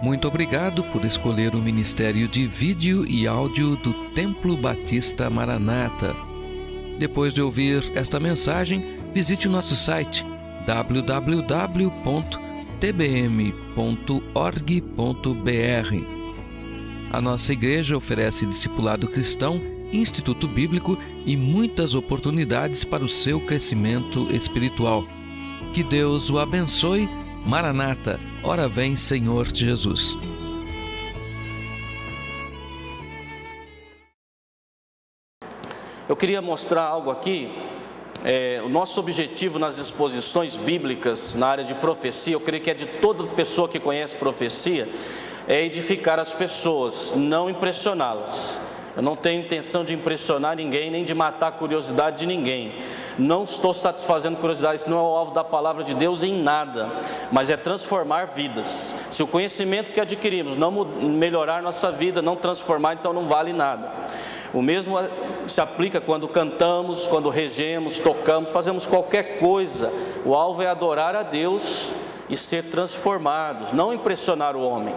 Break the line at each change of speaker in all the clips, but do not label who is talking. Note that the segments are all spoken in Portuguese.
Muito obrigado por escolher o Ministério de Vídeo e Áudio do Templo Batista Maranata. Depois de ouvir esta mensagem, visite o nosso site www.tbm.org.br. A nossa igreja oferece discipulado cristão, instituto bíblico e muitas oportunidades para o seu crescimento espiritual. Que Deus o abençoe. Maranata, ora vem, Senhor Jesus.
Eu queria mostrar algo aqui. O nosso objetivo nas exposições bíblicas na área de profecia, eu creio que é de toda pessoa que conhece profecia, é edificar as pessoas, não impressioná-las. Eu não tenho intenção de impressionar ninguém, nem de matar a curiosidade de ninguém. Não estou satisfazendo curiosidade, isso não é o alvo da palavra de Deus em nada, mas é transformar vidas. Se o conhecimento que adquirimos não melhorar nossa vida, não transformar, então não vale nada. O mesmo se aplica quando cantamos, quando regemos, tocamos, fazemos qualquer coisa. O alvo é adorar a Deus e ser transformados, não impressionar o homem.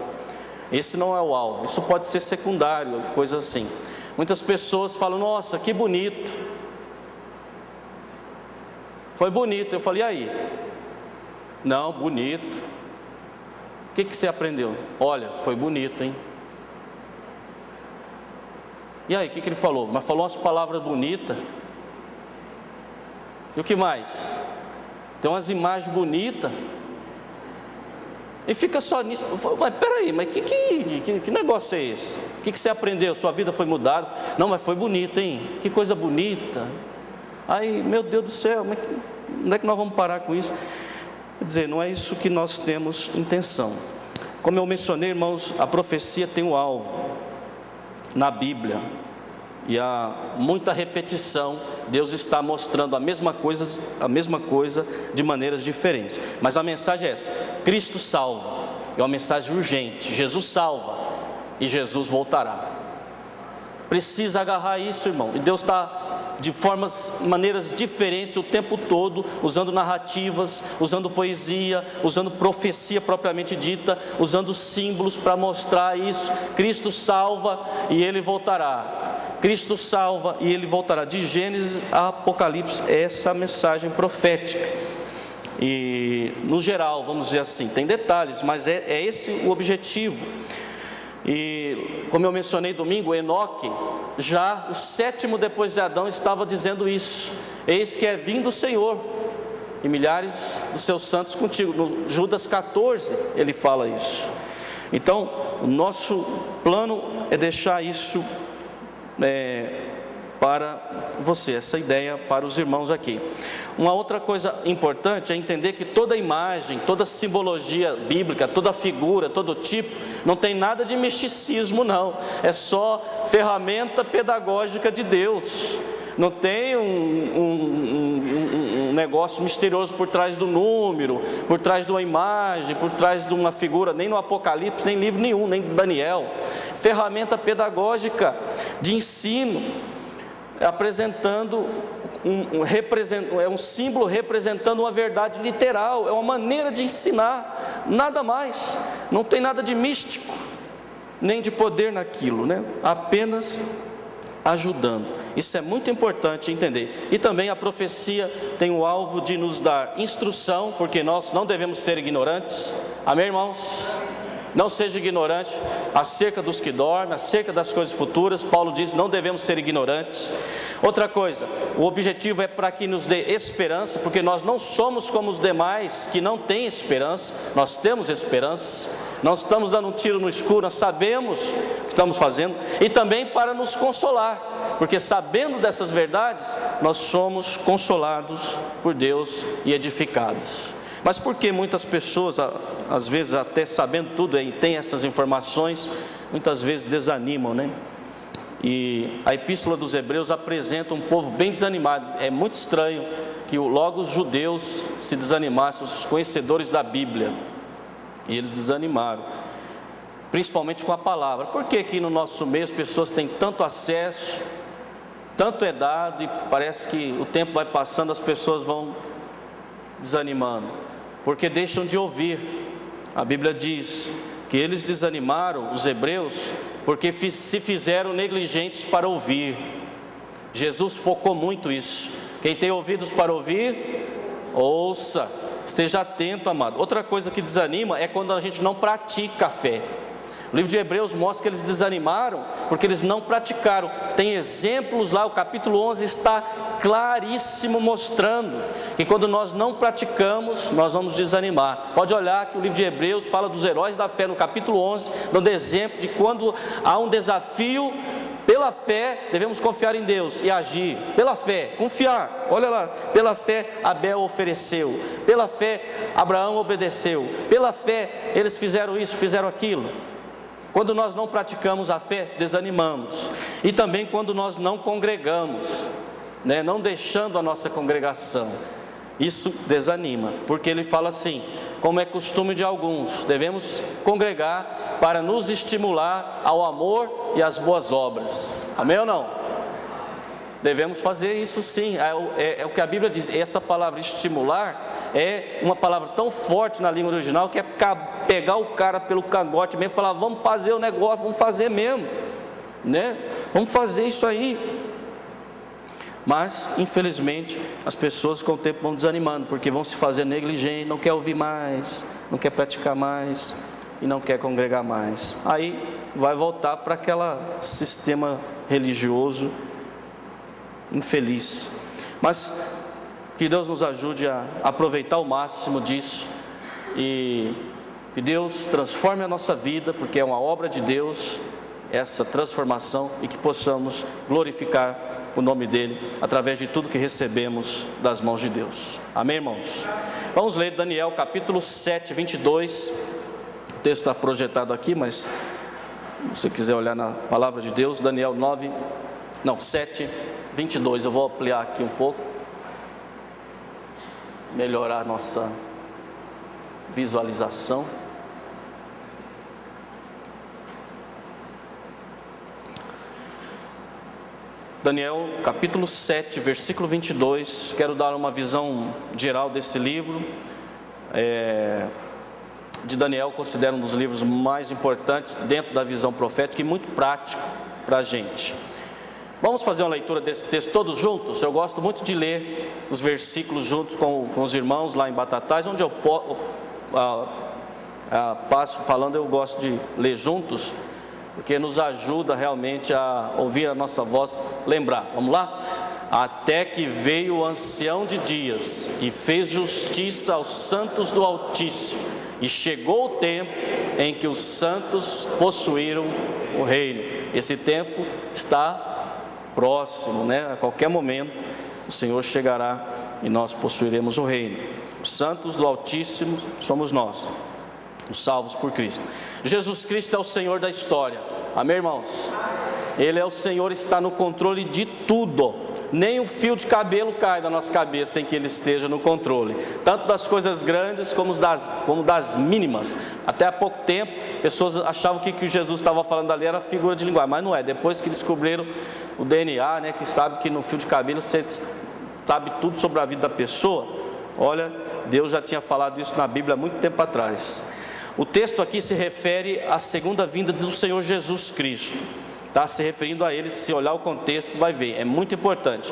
Esse não é o alvo, isso pode ser secundário, coisa assim. Muitas pessoas falam, nossa, que bonito. Foi bonito, eu falei, e aí? Não, bonito. O que você aprendeu? Olha, foi bonito, hein? E aí, o que ele falou? Mas falou umas palavras bonitas. E o que mais? Tem umas imagens bonitas. E fica só nisso. Mas peraí, mas que negócio é esse? O que você aprendeu? Sua vida foi mudada? Não, mas foi bonito, hein? Que coisa bonita. Aí, meu Deus do céu, mas onde é que nós vamos parar com isso? Quer dizer, não é isso que nós temos intenção. Como eu mencionei, irmãos, a profecia tem um alvo na Bíblia. E há muita repetição. Deus está mostrando a mesma coisa de maneiras diferentes. Mas a mensagem é essa: Cristo salva. É uma mensagem urgente. Jesus salva e Jesus voltará. Precisa agarrar isso, irmão. E Deus está de maneiras diferentes o tempo todo, usando narrativas, usando poesia, usando profecia propriamente dita, usando símbolos para mostrar isso. Cristo salva e Ele voltará. Cristo salva e Ele voltará. De Gênesis a Apocalipse, essa é a mensagem profética. E no geral, vamos dizer assim, tem detalhes, mas é esse o objetivo. E como eu mencionei domingo, Enoque, já o 7º depois de Adão, estava dizendo isso: eis que é vindo o Senhor, e milhares dos seus santos contigo. No Judas 14 ele fala isso. Então o nosso plano é deixar isso para você, essa ideia para os irmãos aqui. Uma outra coisa importante é entender que toda imagem, toda simbologia bíblica, toda figura, todo tipo, não tem nada de misticismo não, é só ferramenta pedagógica de Deus. Não tem um negócio misterioso por trás do número, por trás de uma imagem, por trás de uma figura, nem no Apocalipse, nem livro nenhum, nem de Daniel. Ferramenta pedagógica de ensino, apresentando um símbolo representando uma verdade literal, é uma maneira de ensinar, nada mais. Não tem nada de místico, nem de poder naquilo, né? Apenas ajudando. Isso é muito importante entender. E também a profecia tem o alvo de nos dar instrução, porque nós não devemos ser ignorantes. Amém, irmãos? Não seja ignorante acerca dos que dormem, acerca das coisas futuras. Paulo diz, não devemos ser ignorantes. Outra coisa, o objetivo é para que nos dê esperança, porque nós não somos como os demais que não têm esperança. Nós temos esperança. Não estamos dando um tiro no escuro, nós sabemos o que estamos fazendo. E também para nos consolar, porque sabendo dessas verdades, nós somos consolados por Deus e edificados. Mas por que muitas pessoas, às vezes até sabendo tudo e tem essas informações, muitas vezes desanimam, né? E a Epístola dos Hebreus apresenta um povo bem desanimado. É muito estranho que logo os judeus se desanimassem, os conhecedores da Bíblia, e eles desanimaram, principalmente com a palavra. Por que que no nosso meio as pessoas têm tanto acesso, tanto é dado, e parece que o tempo vai passando, as pessoas vão desanimando? Porque deixam de ouvir. A Bíblia diz que que eles desanimaram, os hebreus, porque se fizeram negligentes para ouvir. Jesus focou muito isso. Quem tem ouvidos para ouvir, ouça. Esteja atento, amado. Outra coisa que desanima é quando a gente não pratica a fé. O livro de Hebreus mostra que eles desanimaram porque eles não praticaram. Tem exemplos lá, o capítulo 11 está claríssimo mostrando que quando nós não praticamos, nós vamos desanimar. Pode olhar que o livro de Hebreus fala dos heróis da fé no capítulo 11, dando exemplo de quando há um desafio. Pela fé, devemos confiar em Deus e agir. Pela fé, confiar. Olha lá, pela fé Abel ofereceu. Pela fé Abraão obedeceu. Pela fé eles fizeram isso, fizeram aquilo. Quando nós não praticamos a fé, desanimamos. E também quando nós não congregamos, não deixando a nossa congregação. Isso desanima, porque ele fala assim: como é costume de alguns, devemos congregar para nos estimular ao amor e às boas obras. Amém ou não? Devemos fazer isso sim, é o que a Bíblia diz. Essa palavra estimular é uma palavra tão forte na língua original que é pegar o cara pelo cangote mesmo e falar: vamos fazer o negócio, vamos fazer mesmo, vamos fazer isso aí. Mas, infelizmente, as pessoas com o tempo vão desanimando, porque vão se fazer negligente, não quer ouvir mais, não quer praticar mais e não quer congregar mais. Aí vai voltar para aquele sistema religioso infeliz. Mas que Deus nos ajude a aproveitar o máximo disso e que Deus transforme a nossa vida, porque é uma obra de Deus essa transformação, e que possamos glorificar o nome dele, através de tudo que recebemos das mãos de Deus. Amém, irmãos? Vamos ler Daniel capítulo 7, 22. O texto está projetado aqui, mas se você quiser olhar na palavra de Deus, Daniel 7, 22. Eu vou ampliar aqui um pouco, melhorar a nossa visualização. Daniel capítulo 7, versículo 22, quero dar uma visão geral desse livro. De Daniel, considero um dos livros mais importantes dentro da visão profética e muito prático para a gente. Vamos fazer uma leitura desse texto todos juntos? Eu gosto muito de ler os versículos juntos com os irmãos lá em Batatais, onde eu passo falando, eu gosto de ler juntos, porque nos ajuda realmente a ouvir a nossa voz, lembrar. Vamos lá? Até que veio o ancião de dias e fez justiça aos santos do Altíssimo, e chegou o tempo em que os santos possuíram o reino. Esse tempo está próximo, A qualquer momento o Senhor chegará e nós possuiremos o reino. Os santos do Altíssimo somos nós, os salvos por Cristo. Jesus Cristo é o Senhor da história. Amém, irmãos? Ele é o Senhor, está no controle de tudo. Nem um fio de cabelo cai da nossa cabeça sem que Ele esteja no controle, tanto das coisas grandes como das mínimas. Até há pouco tempo, pessoas achavam que o que Jesus estava falando ali era figura de linguagem, mas não é. Depois que descobriram o DNA, que sabe que no fio de cabelo você sabe tudo sobre a vida da pessoa. Olha, Deus já tinha falado isso na Bíblia há muito tempo atrás. O texto aqui se refere à segunda vinda do Senhor Jesus Cristo. Está se referindo a Ele. Se olhar o contexto vai ver, é muito importante.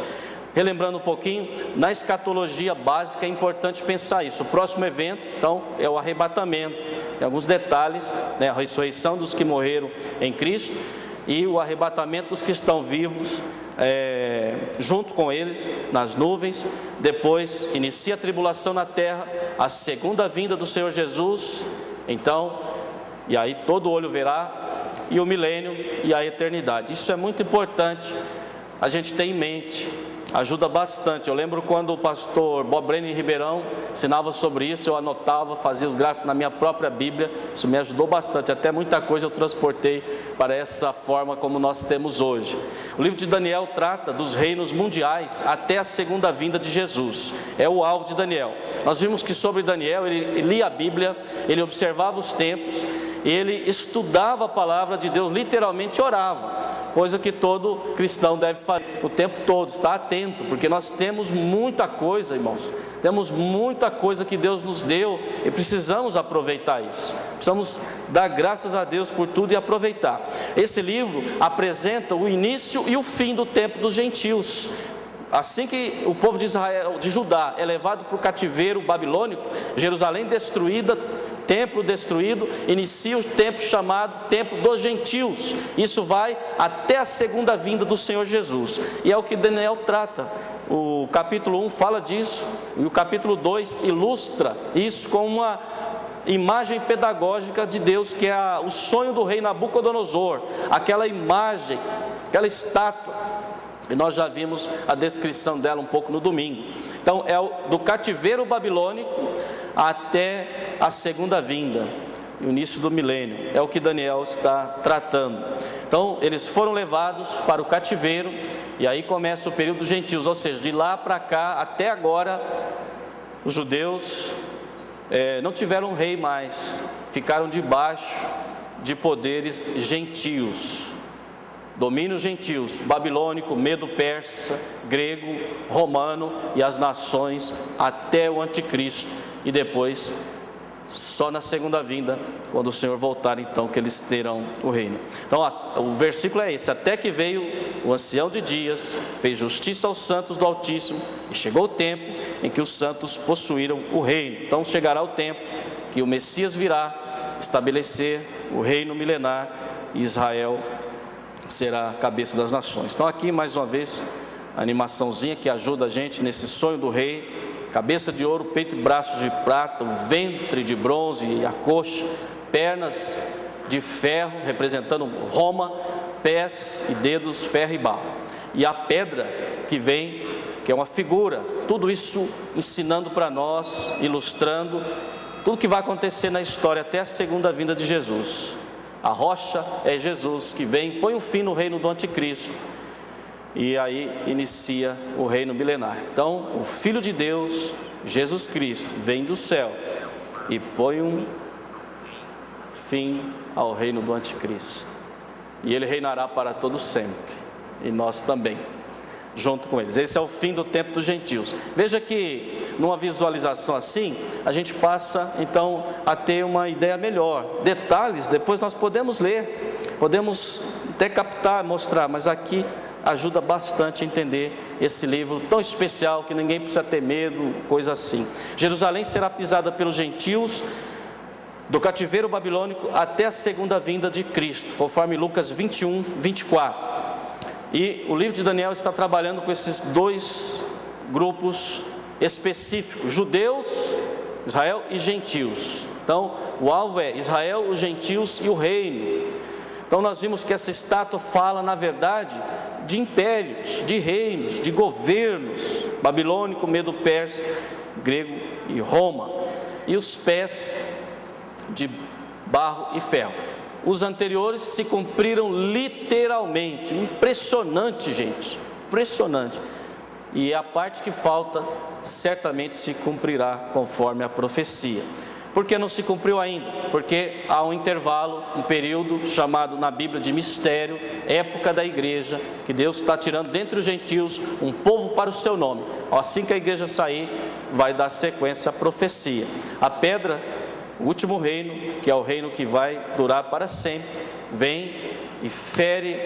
Relembrando um pouquinho, na escatologia básica é importante pensar isso. O próximo evento, então, é o arrebatamento. Tem alguns detalhes, a ressurreição dos que morreram em Cristo e o arrebatamento dos que estão vivos junto com eles nas nuvens. Depois inicia a tribulação na terra, a segunda vinda do Senhor Jesus, então, e aí todo olho verá, e o milênio e a eternidade. Isso é muito importante a gente ter em mente, ajuda bastante. Eu lembro quando o pastor Bob Brenner Ribeirão ensinava sobre isso, eu anotava, fazia os gráficos na minha própria Bíblia. Isso me ajudou bastante, até muita coisa eu transportei para essa forma como nós temos hoje. O livro de Daniel trata dos reinos mundiais até a segunda vinda de Jesus, é o alvo de Daniel. Nós vimos que sobre Daniel, ele lia a Bíblia, ele observava os tempos, ele estudava a palavra de Deus, literalmente orava. coisa que todo cristão deve fazer o tempo todo, estar atento, porque nós temos muita coisa, irmãos, temos muita coisa que Deus nos deu e precisamos aproveitar isso, precisamos dar graças a Deus por tudo e aproveitar. Esse livro apresenta o início e o fim do tempo dos gentios. Assim que o povo de Israel, de Judá, é levado para o cativeiro babilônico, Jerusalém destruída, templo destruído, inicia o tempo chamado tempo dos gentios. Isso vai até a segunda vinda do Senhor Jesus, e é o que Daniel trata. O capítulo 1 fala disso, e o capítulo 2 ilustra isso com uma imagem pedagógica de Deus, que é o sonho do rei Nabucodonosor, aquela imagem, aquela estátua. E nós já vimos a descrição dela um pouco no domingo. Então é do cativeiro babilônico até a segunda vinda, o início do milênio, é o que Daniel está tratando. Então eles foram levados para o cativeiro, e aí começa o período dos gentios, ou seja, de lá para cá até agora, os judeus não tiveram rei mais, ficaram debaixo de poderes gentios. Domínios gentios, babilônico, medo-persa, grego, romano e as nações até o anticristo, e depois só na segunda vinda, quando o Senhor voltar, então que eles terão o reino. Então o versículo é esse: até que veio o ancião de dias, fez justiça aos santos do Altíssimo, e chegou o tempo em que os santos possuíram o reino. Então chegará o tempo que o Messias virá estabelecer o reino milenar, e Israel será a cabeça das nações. Então aqui mais uma vez a animaçãozinha que ajuda a gente nesse sonho do rei: cabeça de ouro, peito e braços de prata, o ventre de bronze e a coxa, pernas de ferro representando Roma, pés e dedos ferro e barro, e a pedra que vem, que é uma figura. Tudo isso ensinando para nós, ilustrando tudo que vai acontecer na história até a segunda vinda de Jesus. A rocha é Jesus que vem, põe um fim no reino do anticristo, e aí inicia o reino milenar. Então o Filho de Deus, Jesus Cristo, vem do céu e põe um fim ao reino do anticristo, e ele reinará para todo sempre, e nós também junto com eles. Esse é o fim do tempo dos gentios. Veja que numa visualização assim, a gente passa então a ter uma ideia melhor. Detalhes depois nós podemos ler, podemos até captar, mostrar, mas aqui ajuda bastante a entender esse livro tão especial, que ninguém precisa ter medo, coisa assim. Jerusalém será pisada pelos gentios do cativeiro babilônico até a segunda vinda de Cristo, conforme Lucas 21, 24. E o livro de Daniel está trabalhando com esses dois grupos específicos: judeus, Israel, e gentios. Então o alvo é Israel, os gentios e o reino. Então nós vimos que essa estátua fala, na verdade, de impérios, de reinos, de governos: babilônico, medo-persa, grego e Roma, e os pés de barro e ferro. Os anteriores se cumpriram literalmente. Impressionante, gente, impressionante. E a parte que falta certamente se cumprirá conforme a profecia. Por que não se cumpriu ainda? Porque há um intervalo, um período chamado na Bíblia de mistério, época da igreja, que Deus está tirando dentre os gentios um povo para o seu nome. Assim que a igreja sair, vai dar sequência à profecia. A pedra, o último reino, que é o reino que vai durar para sempre, vem e fere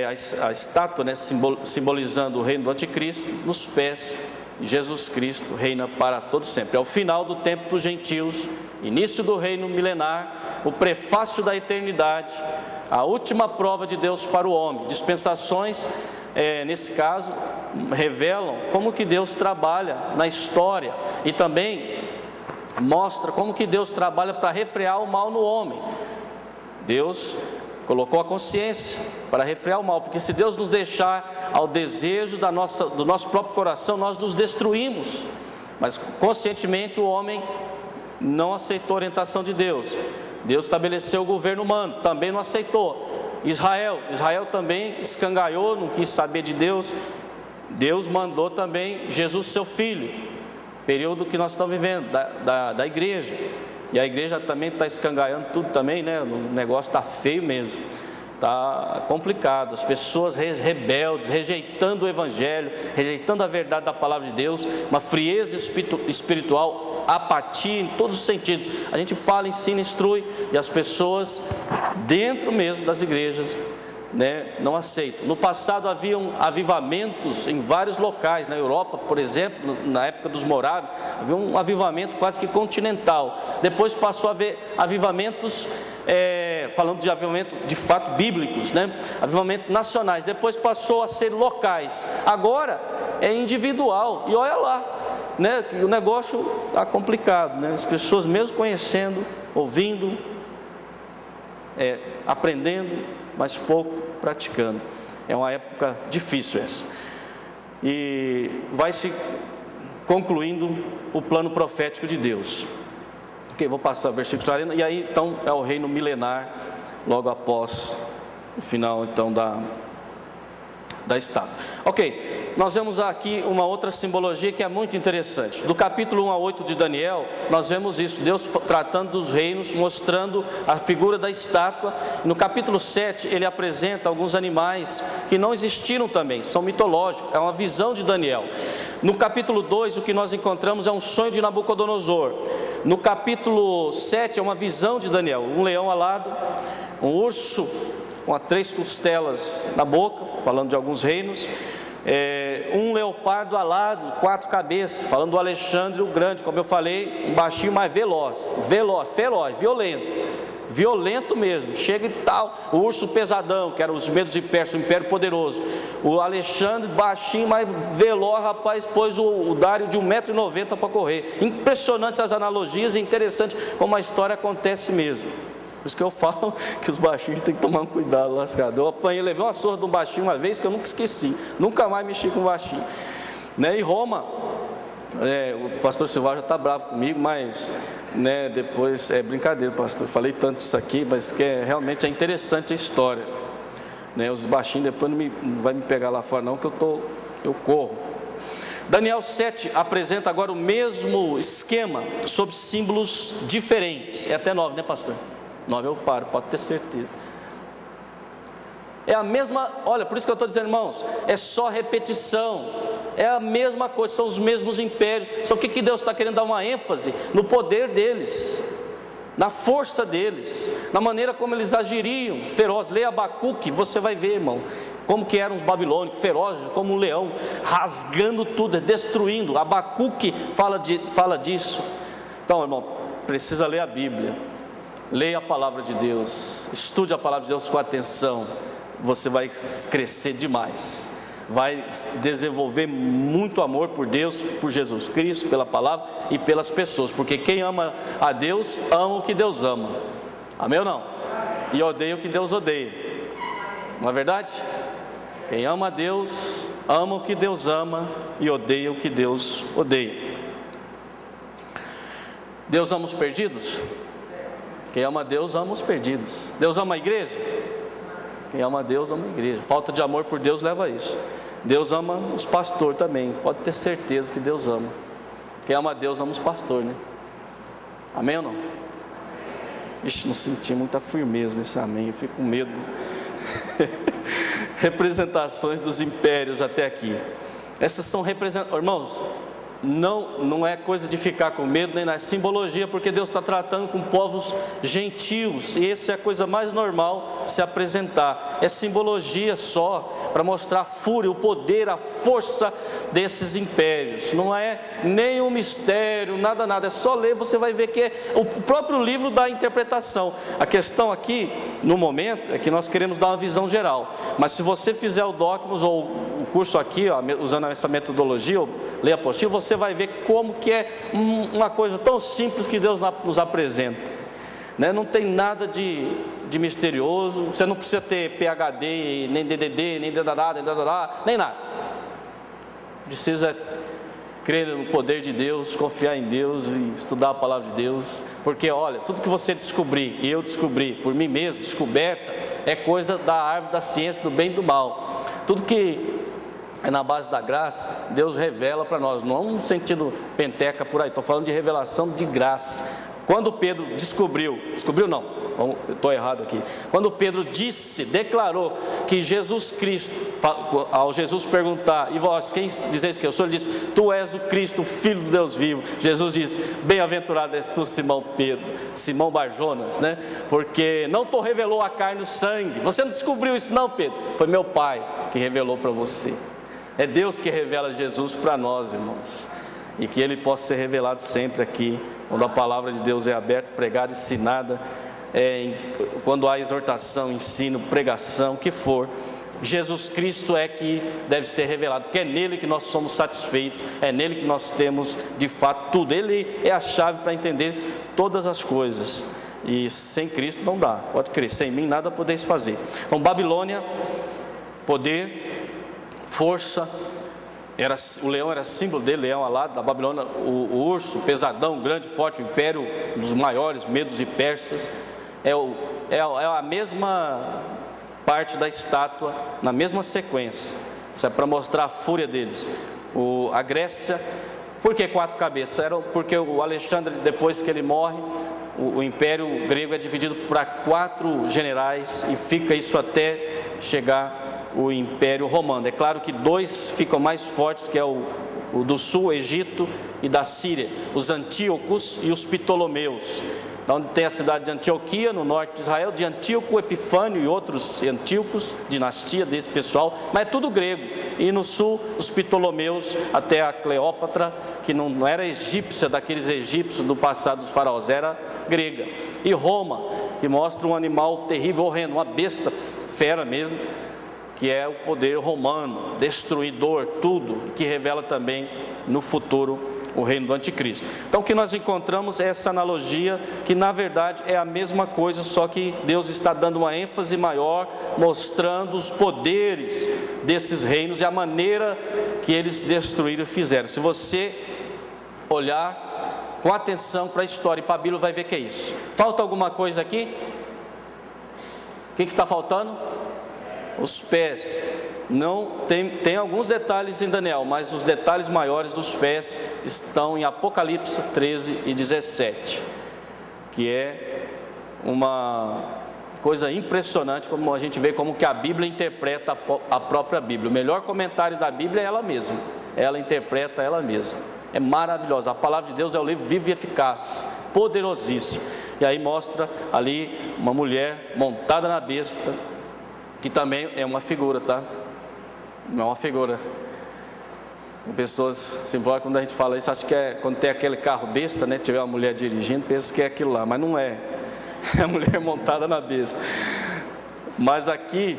a estátua, né, simbolizando o reino do anticristo, nos pés. Jesus Cristo reina para todo sempre. É o final do tempo dos gentios, início do reino milenar, o prefácio da eternidade, a última prova de Deus para o homem. Dispensações, nesse caso, revelam como que Deus trabalha na história, e também mostra como que Deus trabalha para refrear o mal no homem. Deus colocou a consciência para refrear o mal, porque se Deus nos deixar ao desejo do nosso próprio coração, nós nos destruímos. Mas conscientemente o homem não aceitou a orientação de Deus. Deus estabeleceu o governo humano, também não aceitou. Israel também escangalhou, não quis saber de Deus. Deus mandou também Jesus, seu filho. Período que nós estamos vivendo, da igreja. E a igreja também está escangalhando tudo também, né? O negócio está feio mesmo. Está complicado, as pessoas rebeldes, rejeitando o Evangelho, rejeitando a verdade da palavra de Deus, uma frieza espiritual, apatia em todos os sentidos. A gente fala, ensina, instrui, e as pessoas dentro mesmo das igrejas, não aceitam. No passado haviam avivamentos em vários locais, na Europa, por exemplo, na época dos morávios, havia um avivamento quase que continental. Depois passou a haver avivamentos, falando de avivamento de fato bíblicos, avivamentos nacionais. Depois passou a ser locais. Agora é individual. E olha lá, o negócio está complicado, As pessoas mesmo conhecendo, ouvindo, aprendendo, mas pouco praticando. É uma época difícil essa. E vai se concluindo o plano profético de Deus. Ok, vou passar o versículo 40. E aí então é o reino milenar, logo após o final então da estátua. Ok, nós vemos aqui uma outra simbologia que é muito interessante. Do capítulo 1 a 8 de Daniel, nós vemos isso, Deus tratando dos reinos, mostrando a figura da estátua. No capítulo 7, ele apresenta alguns animais que não existiram também, são mitológicos, é uma visão de Daniel. No capítulo 2, o que nós encontramos é um sonho de Nabucodonosor. No capítulo 7, é uma visão de Daniel, um leão alado, um urso com 3 costelas na boca, falando de alguns reinos, um leopardo alado, 4 cabeças, falando do Alexandre o Grande, como eu falei, um baixinho mais veloz, feroz, violento mesmo, chega e tal. O urso pesadão, que era os Medos e Persas, o Império Poderoso. O Alexandre baixinho, mais veloz, rapaz, pôs o Dário de 1,90 m para correr. Impressionantes as analogias e interessante como a história acontece mesmo. Por isso que eu falo que os baixinhos têm que tomar um cuidado, lascado. Eu apanhei, levei uma surra de um baixinho uma vez que eu nunca esqueci. Nunca mais mexi com baixinho. Em Roma, o pastor Silvio já está bravo comigo, mas depois é brincadeira, pastor. Eu falei tanto isso aqui, mas que realmente é interessante a história. Os baixinhos depois não vai me pegar lá fora não, que eu corro. Daniel 7 apresenta agora o mesmo esquema, sob símbolos diferentes. É até 9, pastor? 9 eu paro, pode ter certeza. É a mesma, olha, por isso que eu estou dizendo, irmãos, é só repetição, é a mesma coisa, são os mesmos impérios. Só que Deus está querendo dar uma ênfase no poder deles, na força deles, na maneira como eles agiriam, ferozes. Leia Abacuque, você vai ver, irmão, como que eram os babilônicos, ferozes como um leão, rasgando tudo, destruindo. Abacuque fala disso. Então, irmão, precisa ler a Bíblia. Leia a palavra de Deus, estude a palavra de Deus com atenção, você vai crescer demais, vai desenvolver muito amor por Deus, por Jesus Cristo, pela palavra e pelas pessoas, porque quem ama a Deus, ama o que Deus ama, amém ou não? E odeia o que Deus odeia, não é verdade? Quem ama a Deus, ama o que Deus ama e odeia o que Deus odeia. Deus ama os perdidos? Quem ama a Deus, ama os perdidos. Deus ama a igreja? Quem ama a Deus, ama a igreja. Falta de amor por Deus leva a isso. Deus ama os pastores também. Pode ter certeza que Deus ama. Quem ama a Deus, ama os pastores, Amém ou não? Ixi, não senti muita firmeza nesse amém. Eu fico com medo. Representações dos impérios até aqui. Essas são representações. Irmãos, não é coisa de ficar com medo, nem na simbologia, porque Deus está tratando com povos gentios, e essa é a coisa mais normal se apresentar. É simbologia só, para mostrar a fúria, o poder, a força desses impérios. Não é nenhum mistério, nada, é só ler, você vai ver que o próprio livro dá a interpretação. A questão aqui, no momento, é que nós queremos dar uma visão geral, mas se você fizer o Docmos ou o curso aqui, usando essa metodologia, ou ler a apostila, você vai ver como que é uma coisa tão simples que Deus nos apresenta, Não tem nada de misterioso. Você não precisa ter PhD, nem DDD, nem nem nada. Precisa crer no poder de Deus, confiar em Deus e estudar a palavra de Deus, porque olha, tudo que você descobrir, e eu descobri por mim mesmo, descoberta, é coisa da árvore da ciência do bem e do mal. Tudo que é na base da graça, Deus revela para nós, não é um sentido penteca por aí, estou falando de revelação de graça, Quando Pedro descobriu não, estou errado aqui. Quando Pedro declarou que Jesus Cristo, ao Jesus perguntar, e vós, quem dizeis que eu sou? Ele disse, tu és o Cristo, o Filho do Deus vivo. Jesus diz, bem-aventurado és tu, Simão Pedro, Simão Barjonas, né? Porque não te revelou a carne e o sangue. Você não descobriu isso não, Pedro. Foi meu Pai que revelou para você. É Deus que revela Jesus para nós, irmãos. E que Ele possa ser revelado sempre aqui, quando a palavra de Deus é aberta, pregada, ensinada, quando há exortação, ensino, pregação, o que for, Jesus Cristo é que deve ser revelado, porque é nele que nós somos satisfeitos, é nele que nós temos de fato tudo. Ele é a chave para entender todas as coisas, e sem Cristo não dá, pode crer, sem mim nada podeis fazer. Então Babilônia, poder, força, o leão era símbolo dele, leão alado. Da Babilônia, o urso, pesadão, grande, forte, o império dos maiores, medos e persas. É a mesma parte da estátua, na mesma sequência. Isso é para mostrar a fúria deles. A Grécia, por que 4 cabeças? Porque o Alexandre, depois que ele morre, o império grego é dividido para 4 generais, e fica isso até chegar o Império Romano. É claro que 2 ficam mais fortes, que é o do sul, Egito, e da Síria, os Antíocos e os Ptolomeus. Onde tem a cidade de Antioquia, no norte de Israel, de Antíoco, Epifânio e outros Antíocos, dinastia desse pessoal, mas é tudo grego. E no sul, os Ptolomeus, até a Cleópatra, que não era egípcia, daqueles egípcios do passado dos faraós, era grega. E Roma, que mostra um animal terrível, horrendo, uma besta fera mesmo, que é o poder romano, destruidor, tudo, que revela também no futuro o reino do anticristo. Então o que nós encontramos é essa analogia, que na verdade é a mesma coisa, só que Deus está dando uma ênfase maior, mostrando os poderes desses reinos e a maneira que eles destruíram e fizeram. Se você olhar com atenção para a história e para a Bíblia, vai ver que é isso. Falta alguma coisa aqui? O que está faltando? Os pés. Não tem alguns detalhes em Daniel, mas os detalhes maiores dos pés estão em Apocalipse 13 e 17, que é uma coisa impressionante, como a gente vê como que a Bíblia interpreta a própria Bíblia. O melhor comentário da Bíblia é ela mesma, ela interpreta ela mesma. É maravilhosa, a palavra de Deus é o livro vivo e eficaz, poderosíssimo. E aí mostra ali uma mulher montada na besta, que também é uma figura, tá? Não é uma figura. Pessoas se importam quando a gente fala isso, acho que é quando tem aquele carro besta, né? Tiver uma mulher dirigindo, pensa que é aquilo lá, mas não é. É a mulher montada na besta. Mas aqui,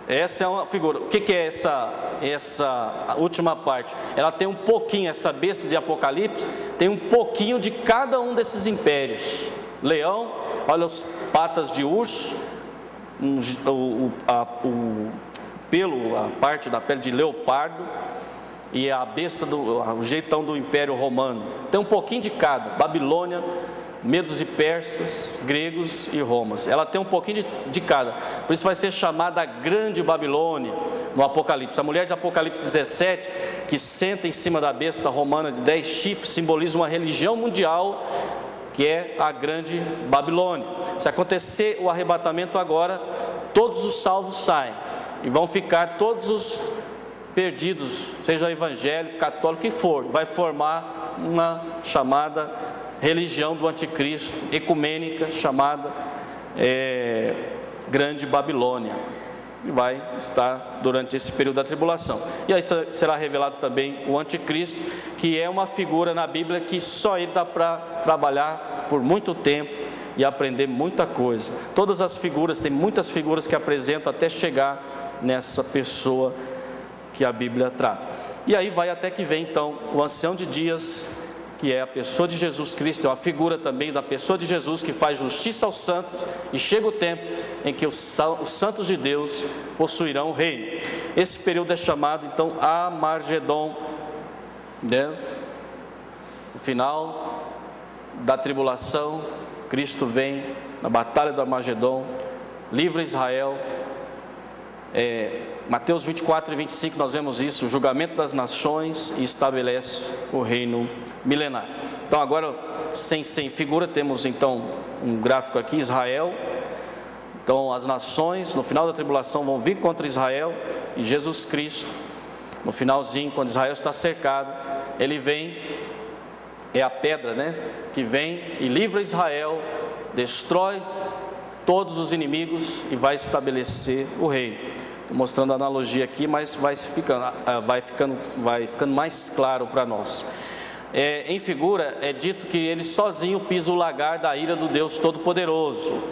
essa é uma figura. O que é essa última parte? Ela tem um pouquinho, essa besta de Apocalipse, tem um pouquinho de cada um desses impérios. Leão, olha as patas de urso, a parte da pele de leopardo, e a besta, o jeitão do Império Romano. Tem um pouquinho de cada. Babilônia, medos e persas, gregos e romas. Ela tem um pouquinho de cada. Por isso vai ser chamada a Grande Babilônia no Apocalipse. A mulher de Apocalipse 17, que senta em cima da besta romana de 10 chifres, simboliza uma religião mundial, que é a Grande Babilônia. Se acontecer o arrebatamento agora, todos os salvos saem, e vão ficar todos os perdidos, seja evangélico, católico, que for, vai formar uma chamada religião do anticristo, ecumênica, chamada Grande Babilônia, e vai estar durante esse período da tribulação. E aí será revelado também o anticristo, que é uma figura na Bíblia que só ele dá para trabalhar por muito tempo e aprender muita coisa. Todas as figuras, tem muitas figuras que apresentam até chegar nessa pessoa que a Bíblia trata. E aí vai até que vem então o ancião de dias, que é a pessoa de Jesus Cristo, é uma figura também da pessoa de Jesus, que faz justiça aos santos, e chega o tempo em que os santos de Deus possuirão o reino. Esse período é chamado então Armagedon, né? No final da tribulação, Cristo vem na batalha do Armagedon, livra Israel. Mateus 24 e 25 nós vemos isso, o julgamento das nações, e estabelece o reino milenar. Então agora, sem figura, temos então um gráfico aqui, Israel. Então as nações no final da tribulação vão vir contra Israel, e Jesus Cristo, no finalzinho, quando Israel está cercado, ele vem, é a pedra, né, que vem e livra Israel, destrói todos os inimigos e vai estabelecer o reino. Estou mostrando a analogia aqui, mas vai ficando mais claro para nós. Em figura é dito que ele sozinho pisa o lagar da ira do Deus Todo-Poderoso.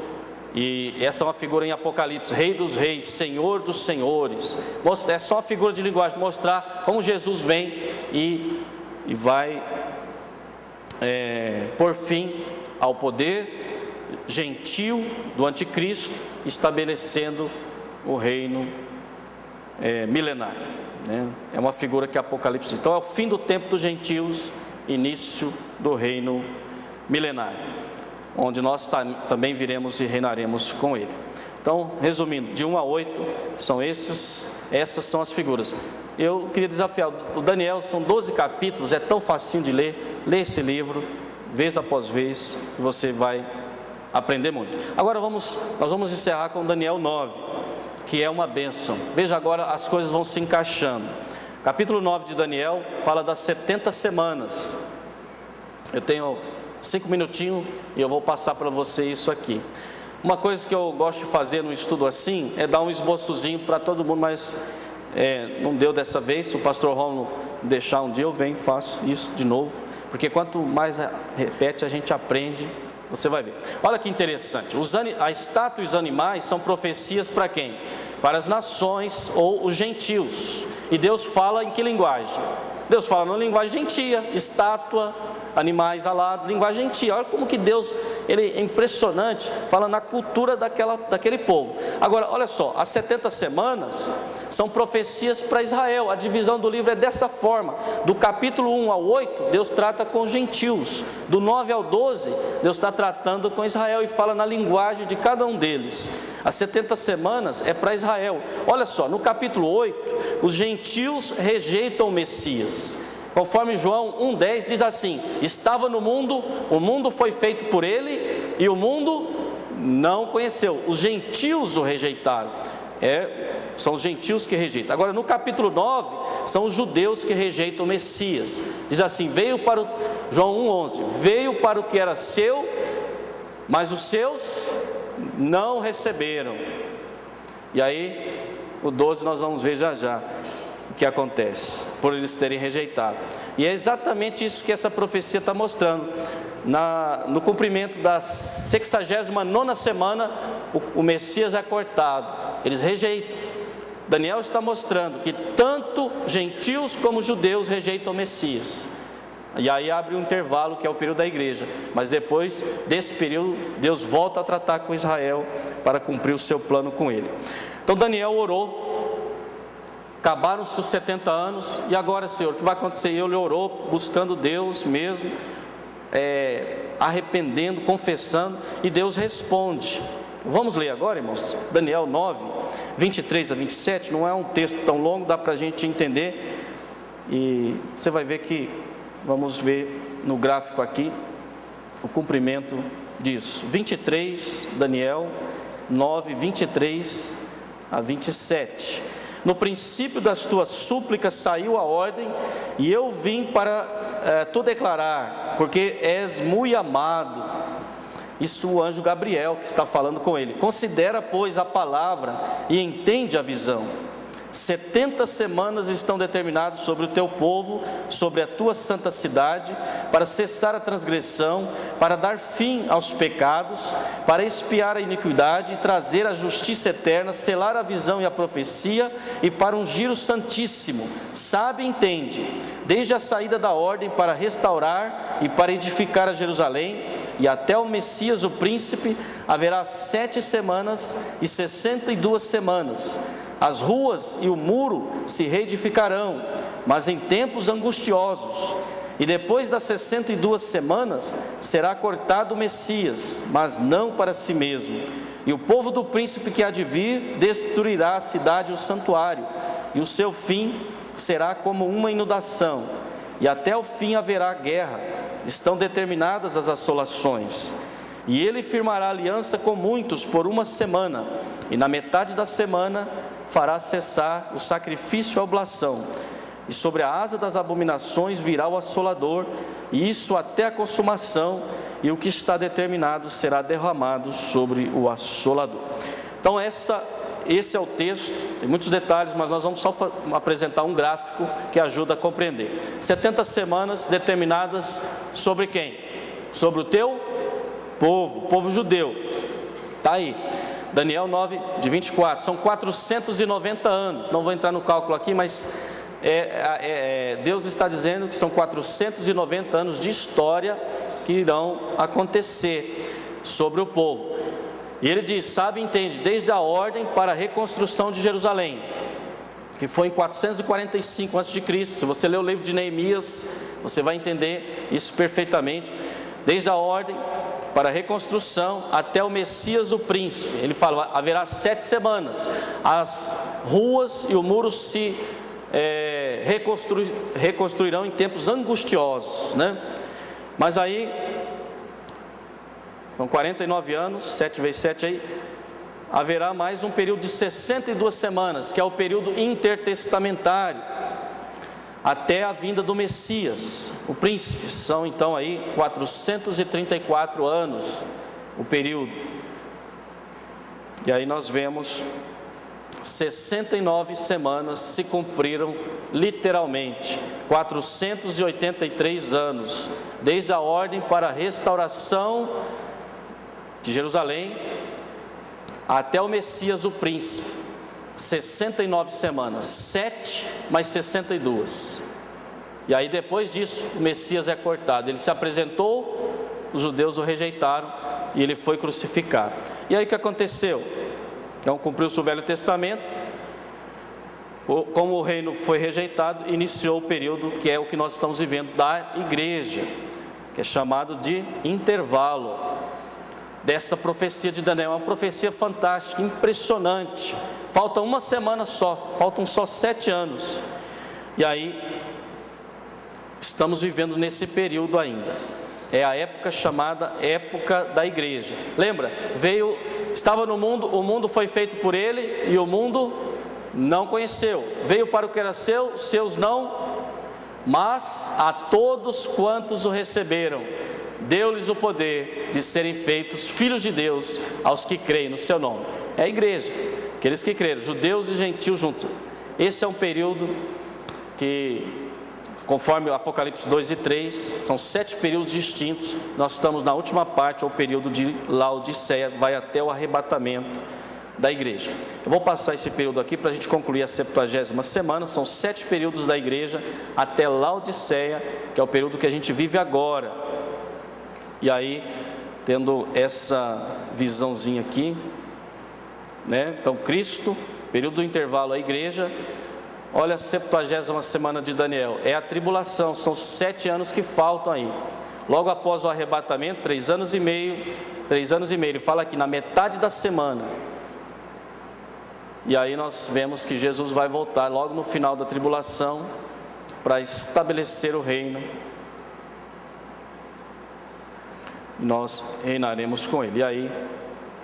E essa é uma figura em Apocalipse, Rei dos Reis, Senhor dos Senhores. É só uma figura de linguagem, mostrar como Jesus vem e vai por fim ao poder gentil do anticristo, estabelecendo o reino milenar, né? É uma figura que Apocalipse, então é o fim do tempo dos gentios, início do reino milenar, onde nós também viremos e reinaremos com ele. Então, resumindo, de 1 a 8, essas são as figuras. Eu queria desafiar o Daniel, são 12 capítulos, é tão facinho de ler. Lê esse livro, vez após vez, e você vai aprender muito. Agora nós vamos encerrar com Daniel 9, que é uma bênção. Veja agora, as coisas vão se encaixando. Capítulo 9 de Daniel fala das 70 semanas. Eu tenho 5 minutinhos e eu vou passar para você isso aqui. Uma coisa que eu gosto de fazer no estudo assim é dar um esboçozinho para todo mundo, mas não deu dessa vez. Se o pastor Romulo deixar um dia, eu venho e faço isso de novo, porque quanto mais repete a gente aprende. Você vai ver. Olha que interessante. A estátua e os animais são profecias para quem? Para as nações ou os gentios. E Deus fala em que linguagem? Deus fala na linguagem gentia, estátua, animais alados, linguagem gentia. Olha como que Deus, ele é impressionante, fala na cultura daquele povo. Agora, olha só, as 70 semanas são profecias para Israel. A divisão do livro é dessa forma. Do capítulo 1 ao 8, Deus trata com os gentios. Do 9 ao 12, Deus está tratando com Israel e fala na linguagem de cada um deles. As 70 semanas é para Israel. Olha só, no capítulo 8, os gentios rejeitam o Messias. Conforme João 1,10 diz assim: estava no mundo, o mundo foi feito por ele, e o mundo não conheceu. Os gentios o rejeitaram. São os gentios que rejeitam. Agora no capítulo 9, são os judeus que rejeitam o Messias. Diz assim, João 1,11, veio para o que era seu, mas os seus não receberam. E aí, o 12 nós vamos ver já o que acontece, por eles terem rejeitado. E é exatamente isso que essa profecia está mostrando. No cumprimento da 69ª semana, o Messias é cortado. Eles rejeitam. Daniel está mostrando que tanto gentios como judeus rejeitam o Messias. E aí abre um intervalo que é o período da igreja. Mas depois desse período, Deus volta a tratar com Israel para cumprir o seu plano com ele. Então Daniel orou, acabaram-se os 70 anos, e agora, Senhor, o que vai acontecer? Ele orou, buscando Deus mesmo, arrependendo, confessando, e Deus responde. Vamos ler agora, irmãos, Daniel 9, 23 a 27, não é um texto tão longo, dá para a gente entender, e você vai ver que, vamos ver no gráfico aqui, o cumprimento disso. 23, Daniel 9, 23 a 27. No princípio das tuas súplicas saiu a ordem, e eu vim para tu declarar, porque és muito amado. Isso o anjo Gabriel que está falando com ele. Considera, pois, a palavra e entende a visão. 70 semanas estão determinadas sobre o teu povo, sobre a tua santa cidade, para cessar a transgressão, para dar fim aos pecados, para expiar a iniquidade e trazer a justiça eterna, selar a visão e a profecia, e para ungir o Santíssimo. Sabe e entende, desde a saída da ordem para restaurar e para edificar a Jerusalém, e até o Messias, o príncipe, haverá 7 semanas e 62 semanas. As ruas e o muro se reedificarão, mas em tempos angustiosos. E depois das 62 semanas, será cortado o Messias, mas não para si mesmo. E o povo do príncipe que há de vir destruirá a cidade e o santuário, e o seu fim será como uma inundação. e até o fim haverá guerra. Estão determinadas as assolações. E ele firmará aliança com muitos por 1 semana, e na metade da semana fará cessar o sacrifício e a oblação. E sobre a asa das abominações virá o assolador, e isso até a consumação, e o que está determinado será derramado sobre o assolador. Então esse é o texto, tem muitos detalhes, mas nós vamos só apresentar um gráfico que ajuda a compreender. 70 semanas determinadas sobre quem? Sobre o teu povo judeu. Está aí, Daniel 9, de 24, são 490 anos, não vou entrar no cálculo aqui, mas Deus está dizendo que são 490 anos de história que irão acontecer sobre o povo. E ele diz, sabe e entende, desde a ordem para a reconstrução de Jerusalém, que foi em 445 a.C., se você ler o livro de Neemias, você vai entender isso perfeitamente, desde a ordem para a reconstrução até o Messias o príncipe. Ele fala, haverá 7 semanas, as ruas e o muro se reconstruirão em tempos angustiosos, né? Mas aí, são 49 anos, 7 vezes 7 aí, haverá mais um período de 62 semanas, que é o período intertestamentário, até a vinda do Messias, o príncipe. São então aí 434 anos o período. E aí nós vemos 69 semanas se cumpriram literalmente, 483 anos, desde a ordem para a restauração de Jerusalém até o Messias o príncipe. 69 semanas, 7 mais 62. E aí depois disso o Messias é cortado. Ele se apresentou, os judeus o rejeitaram e ele foi crucificado. E aí o que aconteceu? Então cumpriu-se o Velho Testamento, como o reino foi rejeitado, iniciou o período que é o que nós estamos vivendo da igreja, que é chamado de intervalo dessa profecia de Daniel. É uma profecia fantástica, impressionante. Falta 1 semana só, faltam só 7 anos. E aí estamos vivendo nesse período ainda. É a época chamada época da igreja. Lembra? Estava no mundo, o mundo foi feito por ele e o mundo não conheceu. Veio para o que era seu, seus não, mas a todos quantos o receberam, deu-lhes o poder de serem feitos filhos de Deus aos que creem no seu nome. É a igreja, aqueles que creram, judeus e gentios juntos. Esse é um período que, conforme o Apocalipse 2 e 3, são 7 períodos distintos. Nós estamos na última parte, ou período de Laodiceia, vai até o arrebatamento da igreja. Eu vou passar esse período aqui para a gente concluir a 70ª semana. São 7 períodos da igreja até Laodiceia, que é o período que a gente vive agora. E aí, tendo essa visãozinha aqui, né? Então Cristo, período do intervalo, a igreja. Olha a 70ª semana de Daniel, é a tribulação, são 7 anos que faltam aí. Logo após o arrebatamento, 3 anos e meio, ele fala aqui na metade da semana. E aí nós vemos que Jesus vai voltar logo no final da tribulação para estabelecer o reino. E nós reinaremos com ele. E aí,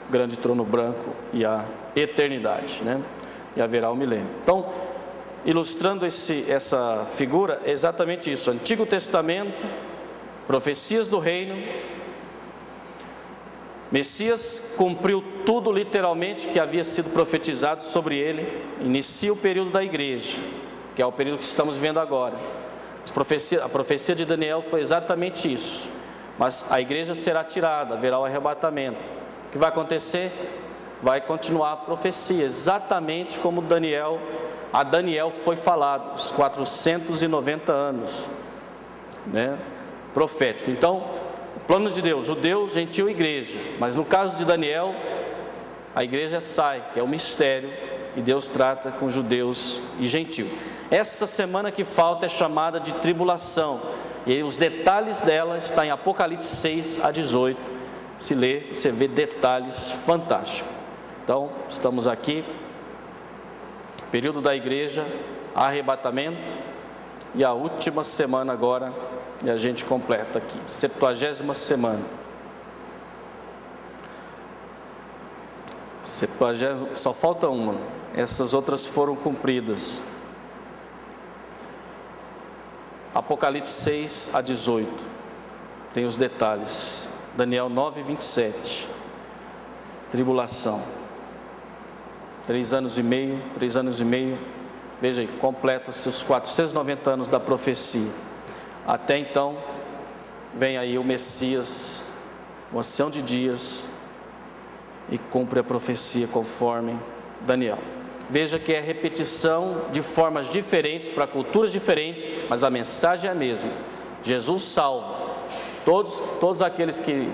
o grande trono branco e a eternidade, né? E haverá o milênio. Então, ilustrando essa figura, é exatamente isso. Antigo Testamento, profecias do reino. Messias cumpriu tudo literalmente que havia sido profetizado sobre ele. Inicia o período da igreja, que é o período que estamos vivendo agora. A profecia de Daniel foi exatamente isso. Mas a igreja será tirada, haverá o arrebatamento. O que vai acontecer? Vai continuar a profecia, exatamente como a Daniel foi falado, os 490 anos, né, profético. Então, o plano de Deus, judeu, gentil e igreja. Mas no caso de Daniel, a igreja sai, que é o mistério, e Deus trata com judeus e gentil. Essa semana que falta é chamada de tribulação, e os detalhes dela estão em Apocalipse 6 a 18. Se lê, você vê detalhes fantásticos. Então, estamos aqui, período da igreja, arrebatamento, e a última semana agora, e a gente completa aqui, 70ª semana. 70, só falta uma, essas outras foram cumpridas. Apocalipse 6 a 18, tem os detalhes. Daniel 9, 27, tribulação. 3 anos e meio, veja aí, completa-se os 490 anos da profecia. Até então, vem aí o Messias, o ancião de dias, e cumpre a profecia conforme Daniel. Veja que é repetição de formas diferentes, para culturas diferentes, mas a mensagem é a mesma. Jesus salva todos aqueles que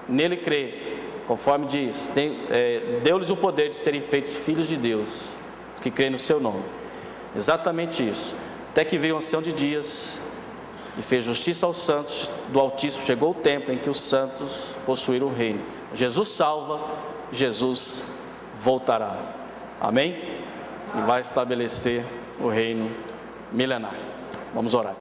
nele creem, conforme diz, deu-lhes o poder de serem feitos filhos de Deus, os que creem no seu nome. Exatamente isso. Até que veio o ancião de dias e fez justiça aos santos do Altíssimo. Chegou o tempo em que os santos possuíram o reino. Jesus salva, Jesus voltará. Amém? E vai estabelecer o reino milenar. Vamos orar.